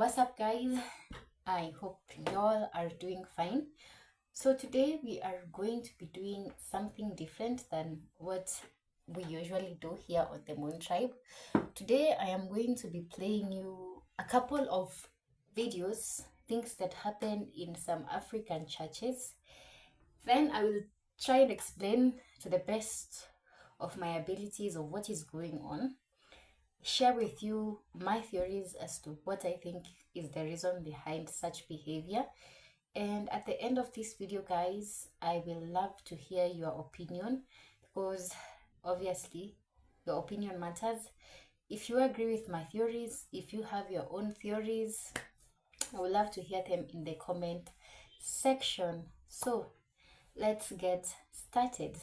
What's up, guys? I hope y'all are doing fine. So today we are going to be doing something different than what we usually do here on the Moon Tribe. Today I am going to be playing you a couple of videos, things that happen in some African churches. Then I will try and explain to the best of my abilities of what is going on, share with you my theories as to what I think is the reason behind such behavior. And at the end of this video, guys, I will love to hear your opinion, because obviously your opinion matters. If you agree with my theories, if you have your own theories, I would love to hear them in the comment section. So let's get started.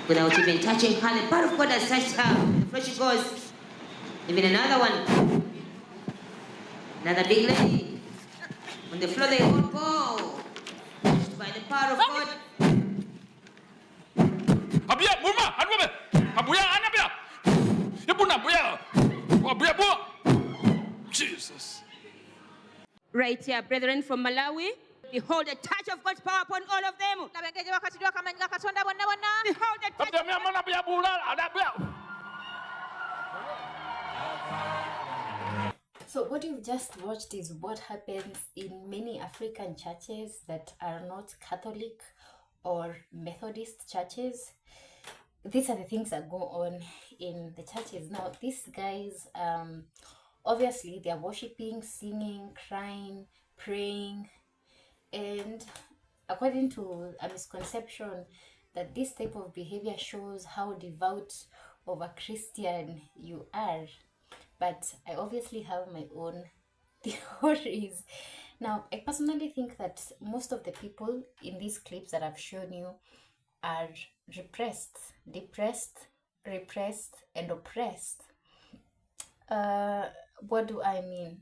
Without even touching her, the power of God has touched her. The flesh goes. Even another one. Another big lady. On the floor they all go. By the power of God. Abia muma adume. Abuya anabia. Yebuna buya. Abuya bo. Jesus. Right here, brethren from Malawi. Behold the touch of God's power upon all of them. Behold the touch. Abia mi amana buya bulal adabia. So what you've just watched is what happens in many African churches that are not Catholic or Methodist churches. These are the things that go on in the churches. Now, these guys, obviously, they are worshiping, singing, crying, praying, and according to a misconception that this type of behavior shows how devout of a Christian you are. But I obviously have my own theories. Now, I personally think that most of the people in these clips that I've shown you are repressed, depressed, repressed, and oppressed. What do I mean?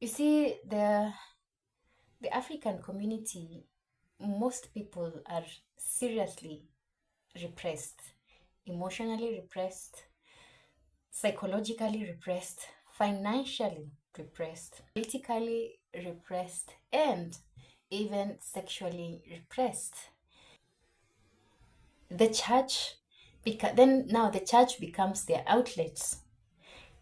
You see, the African community, most people are seriously repressed, emotionally repressed, psychologically repressed, financially repressed, politically repressed, and even sexually repressed. The church, now the church becomes their outlets.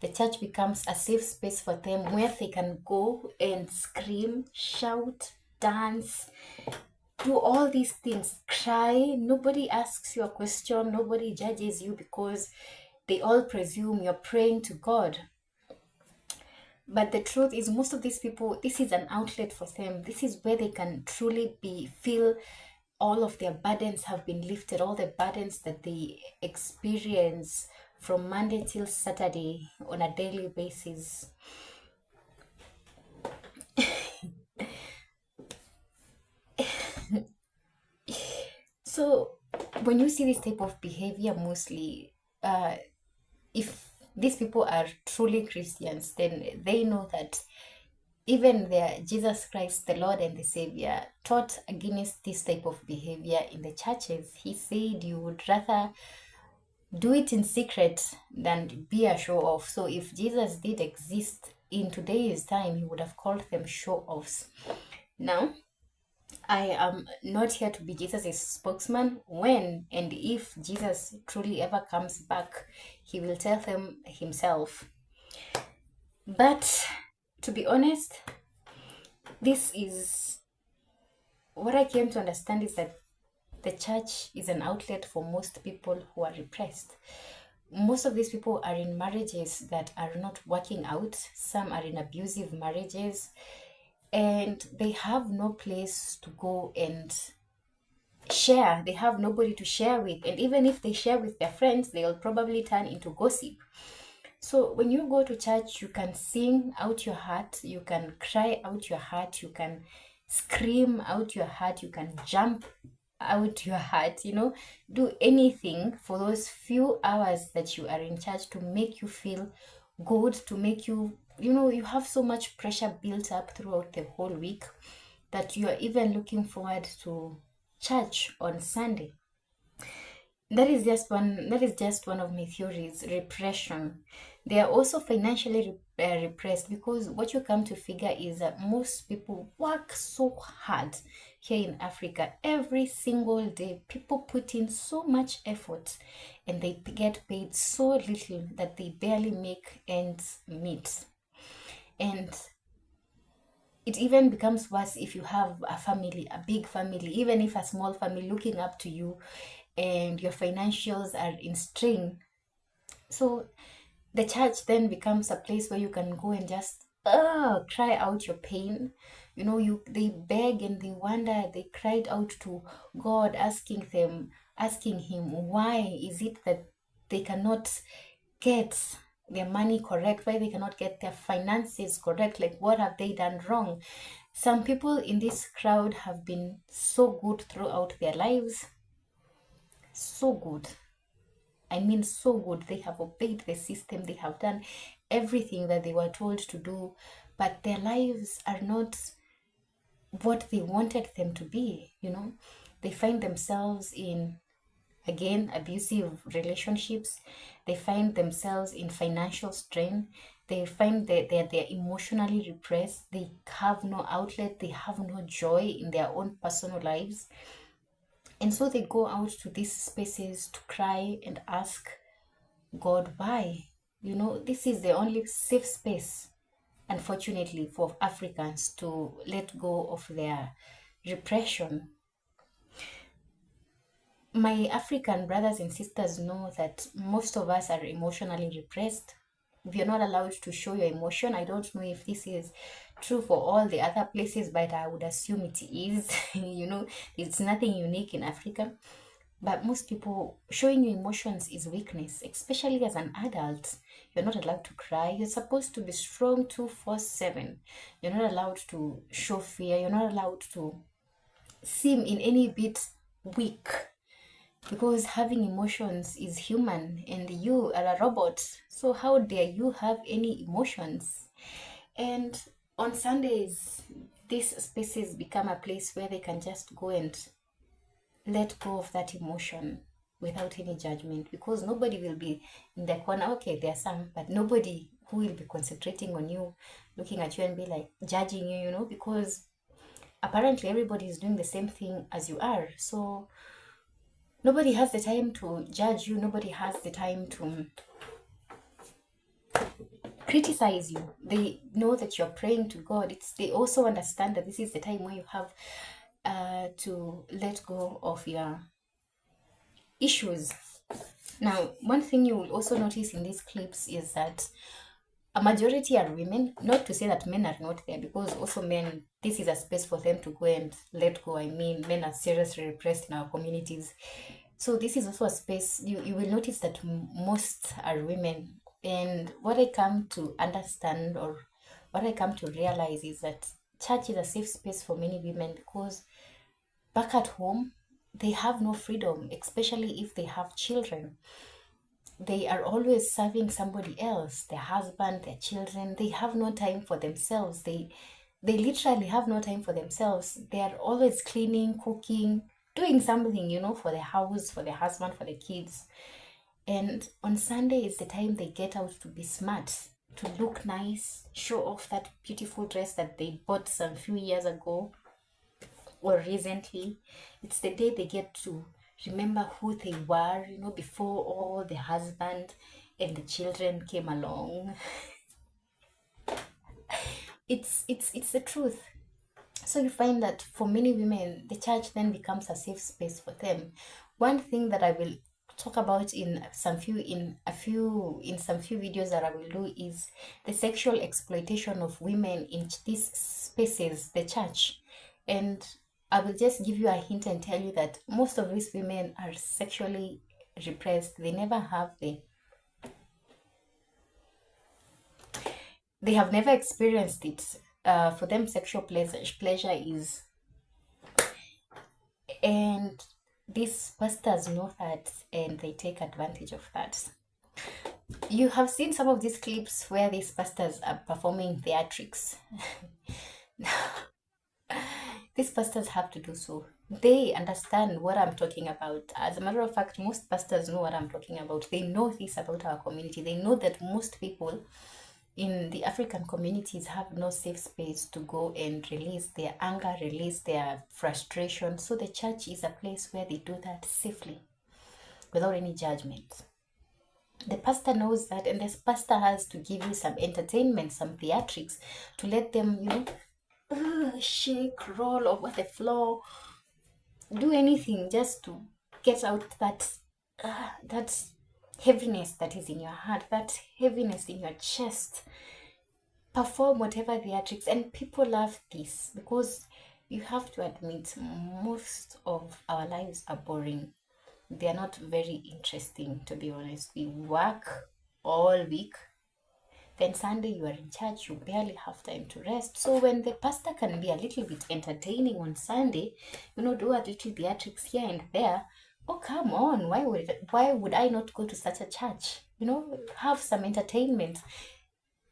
The church becomes a safe space for them where they can go and scream, shout, dance, do all these things, cry. Nobody asks you a question, nobody judges you, because they all presume you're praying to God. But the truth is, most of these people, this is an outlet for them. This is where they can truly feel all of their burdens have been lifted, all the burdens that they experience from Monday till Saturday on a daily basis. So when you see this type of behavior, mostly, if these people are truly Christians, then they know that even their Jesus Christ, the Lord and the Savior, taught against this type of behavior in the churches. He said you would rather do it in secret than be a show off. So if Jesus did exist in today's time, he would have called them show offs. Now, I am not here to be Jesus' spokesman. When and if Jesus truly ever comes back, he will tell them himself. But to be honest, this is what I came to understand, is that the church is an outlet for most people who are repressed. Most of these people are in marriages that are not working out. Some are in abusive marriages, and they have no place to go and share. They have nobody to share with, and even if they share with their friends, they'll probably turn into gossip. So when you go to church, you can sing out your heart, you can cry out your heart, you can scream out your heart, you can jump out your heart, do anything for those few hours that you are in church to make you feel good, to make you, you have so much pressure built up throughout the whole week that you are even looking forward to church on Sunday. That is just one of my theories. Repression. They are also financially repressed, because what you come to figure is that most people work so hard here in Africa every single day. People put in so much effort and they get paid so little that they barely make ends meet. And it even becomes worse if you have a family, a big family, even if a small family looking up to you, and your financials are in strain. So the church then becomes a place where you can go and just cry out your pain. They beg and they wonder. They cried out to God, asking him, why is it that they cannot get their money correct, why they cannot get their finances correct, like what have they done wrong? Some people in this crowd have been so good throughout their lives, so good. I mean, so good. They have obeyed the system, they have done everything that they were told to do, but their lives are not what they wanted them to be. They find themselves in, again, abusive relationships. They find themselves in financial strain. They find that they're emotionally repressed. They have no outlet. They have no joy in their own personal lives. And so they go out to these spaces to cry and ask God why. This is the only safe space, unfortunately, for Africans to let go of their repression. My African brothers and sisters know that most of us are emotionally repressed. We are not allowed to show your emotion. I don't know if this is true for all the other places, but I would assume it is. It's nothing unique in Africa. But most people, showing your emotions is weakness, especially as an adult. You're not allowed to cry. You're supposed to be strong 24/7. You're not allowed to show fear. You're not allowed to seem in any bit weak, because having emotions is human and you are a robot. So how dare you have any emotions? And on Sundays, these spaces become a place where they can just go and let go of that emotion without any judgment, because nobody will be in the corner. Okay, there are some, but nobody who will be concentrating on you, looking at you and be like judging you, because apparently everybody is doing the same thing as you are. So nobody has the time to judge you. Nobody has the time to criticize you. They know that you're praying to God. They also understand that this is the time where you have to let go of your issues. Now, one thing you will also notice in these clips is that a majority are women. Not to say that men are not there, because also men, this is a space for them to go and let go. I mean, men are seriously repressed in our communities. So this is also a space, you will notice that most are women. And what I come to understand, or what I come to realize, is that church is a safe space for many women, because back at home, they have no freedom, especially if they have children. They are always serving somebody else, their husband, their children. They have no time for themselves. They literally have no time for themselves. They are always cleaning, cooking, doing something, for their house, for their husband, for the kids. And on Sunday is the time they get out to be smart, to look nice, show off that beautiful dress that they bought some few years ago or recently. It's the day they get to remember who they were, before all the husband and the children came along. It's the truth. So you find that for many women, the church then becomes a safe space for them. One thing that I will talk about in some few videos that I will do is the sexual exploitation of women in these spaces, the church. And I will just give you a hint and tell you that most of these women are sexually repressed. They never have they have never experienced it. For them, sexual pleasure is, and these pastors know that and they take advantage of that. You have seen some of these clips where these pastors are performing theatrics. These pastors have to do so. They understand what I'm talking about. As a matter of fact, most pastors know what I'm talking about. They know this about our community. They know that most people in the African communities have no safe space to go and release their anger, release their frustration. So the church is a place where they do that safely without any judgment. The pastor knows that, and this pastor has to give you some entertainment, some theatrics to let them, shake, roll over the floor, do anything just to get out that heaviness that is in your heart, that heaviness in your chest. Perform whatever theatrics, and people love this because you have to admit most of our lives are boring. They are not very interesting, to be honest. We work all week, then Sunday you are in church, you barely have time to rest. So when the pastor can be a little bit entertaining on Sunday, do a little theatrics here and there, oh come on, why would I not go to such a church? Have some entertainment,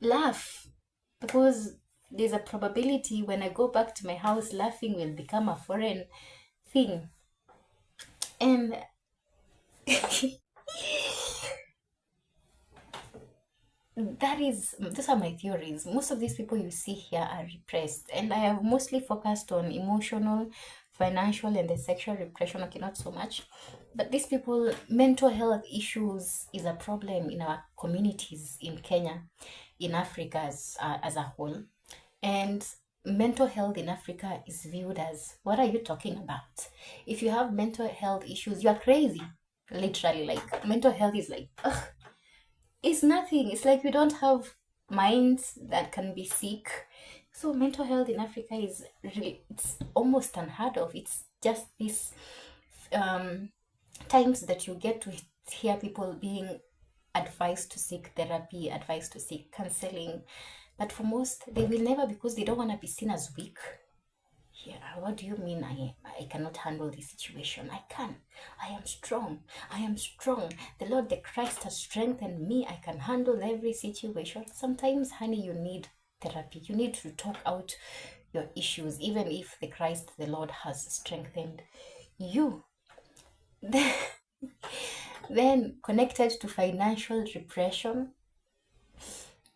laugh, because there's a probability when I go back to my house, laughing will become a foreign thing. And those are my theories. Most of these people you see here are repressed, and I have mostly focused on emotional, financial, and the sexual repression. Okay, not so much, but these people, mental health issues is a problem in our communities in Kenya, in Africa as a whole. And mental health in Africa is viewed as, what are you talking about? If you have mental health issues, you are crazy. Literally, like, mental health is like, ugh, it's nothing. It's like we don't have minds that can be sick. So mental health in Africa is really, it's almost unheard of. It's just these times that you get to hear people being advised to seek therapy, advised to seek counseling. But for most, they will never, because they don't want to be seen as weak. Yeah, what do you mean I cannot handle this situation? I can. I am strong. I am strong. The Lord, the Christ has strengthened me. I can handle every situation. Sometimes, honey, you need therapy. You need to talk out your issues, even if the Christ, the Lord, has strengthened you. Then connected to financial repression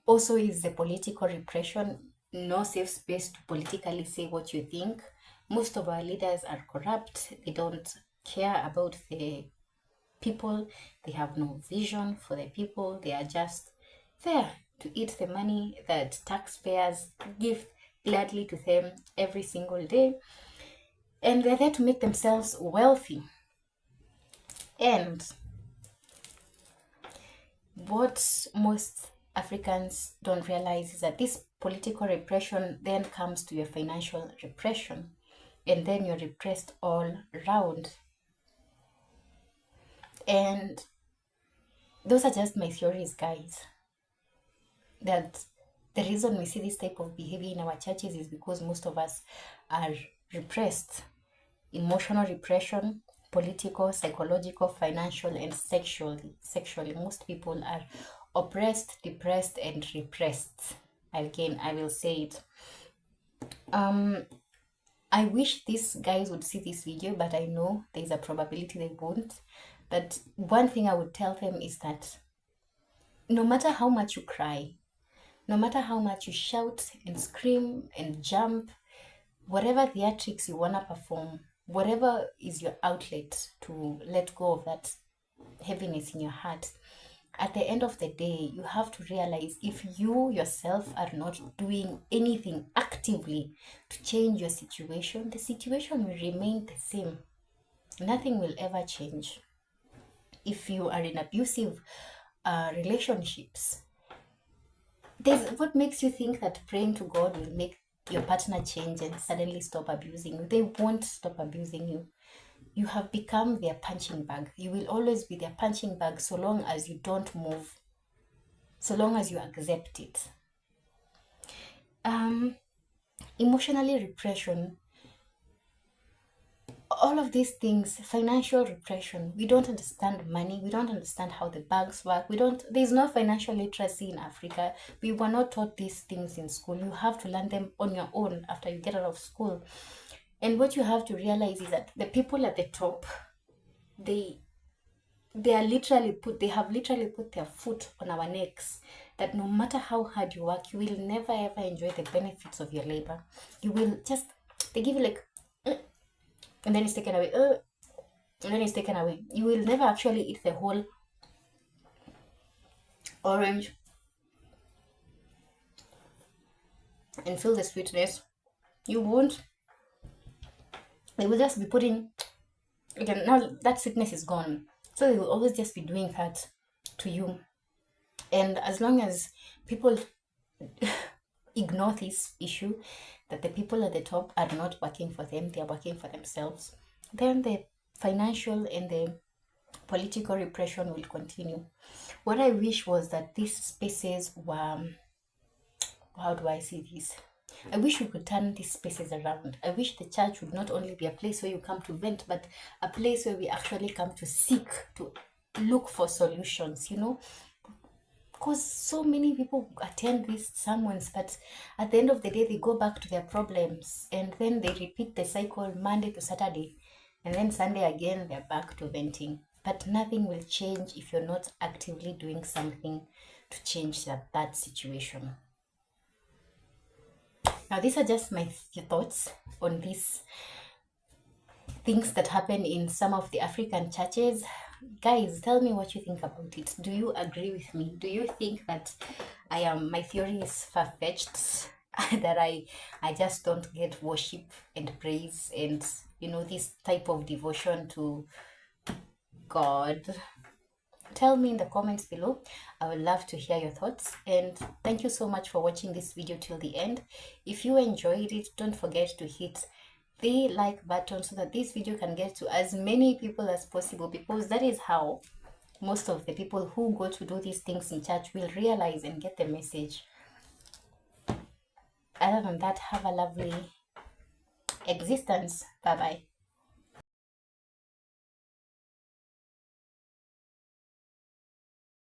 also is the political repression. No safe space to politically say what you think. Most of our leaders are corrupt. They don't care about the people. They have no vision for the people. They are just there to eat the money that taxpayers give gladly to them every single day. And they're there to make themselves wealthy. And what most Africans don't realize is that this political repression then comes to your financial repression, and then you're repressed all around. And those are just my theories, guys. That the reason we see this type of behavior in our churches is because most of us are repressed. Emotional repression, political, psychological, financial, and sexually. Most people are oppressed, depressed, and repressed. Again, I will say it. I wish these guys would see this video, but I know there's a probability they won't. But one thing I would tell them is that no matter how much you cry, no matter how much you shout and scream and jump, whatever theatrics you want to perform, whatever is your outlet to let go of that heaviness in your heart, at the end of the day, you have to realize if you yourself are not doing anything actively to change your situation, the situation will remain the same. Nothing will ever change. If you are in abusive relationships, what makes you think that praying to God will make your partner change and suddenly stop abusing you? They won't stop abusing you. You have become their punching bag. You will always be their punching bag so long as you don't move, so long as you accept it. Emotionally repression, all of these things, financial repression, we don't understand money, we don't understand how the banks work, there's no financial literacy in Africa. We were not taught these things in school. You have to learn them on your own after you get out of school. And what you have to realize is that the people at the top, they have literally put their foot on our necks, that no matter how hard you work, you will never ever enjoy the benefits of your labor. You will just, they give you like, and then it's taken away, and then it's taken away. You will never actually eat the whole orange and feel the sweetness. You won't. They will just be putting, again, now that sweetness is gone. So they will always just be doing that to you. And as long as people ignore this issue, that the people at the top are not working for them, they are working for themselves, then the financial and the political repression will continue. What I wish was that these spaces were, how do I see this? I wish we could turn these spaces around. I wish the church would not only be a place where you come to vent, but a place where we actually come to seek, to look for solutions, because so many people attend these sermons, but at the end of the day, they go back to their problems, and then they repeat the cycle Monday to Saturday, and then Sunday again, they're back to venting. But nothing will change if you're not actively doing something to change that situation. Now, these are just my thoughts on these things that happen in some of the African churches. Guys, tell me what you think about it. Do you agree with me? Do you think that my theory is far-fetched? That I just don't get worship and praise and this type of devotion to God? Tell me in the comments below. I would love to hear your thoughts, and thank you so much for watching this video till the end. If you enjoyed it, don't forget to hit the like button so that this video can get to as many people as possible, because that is how most of the people who go to do these things in church will realize and get the message. Other than that, have a lovely existence. Bye bye.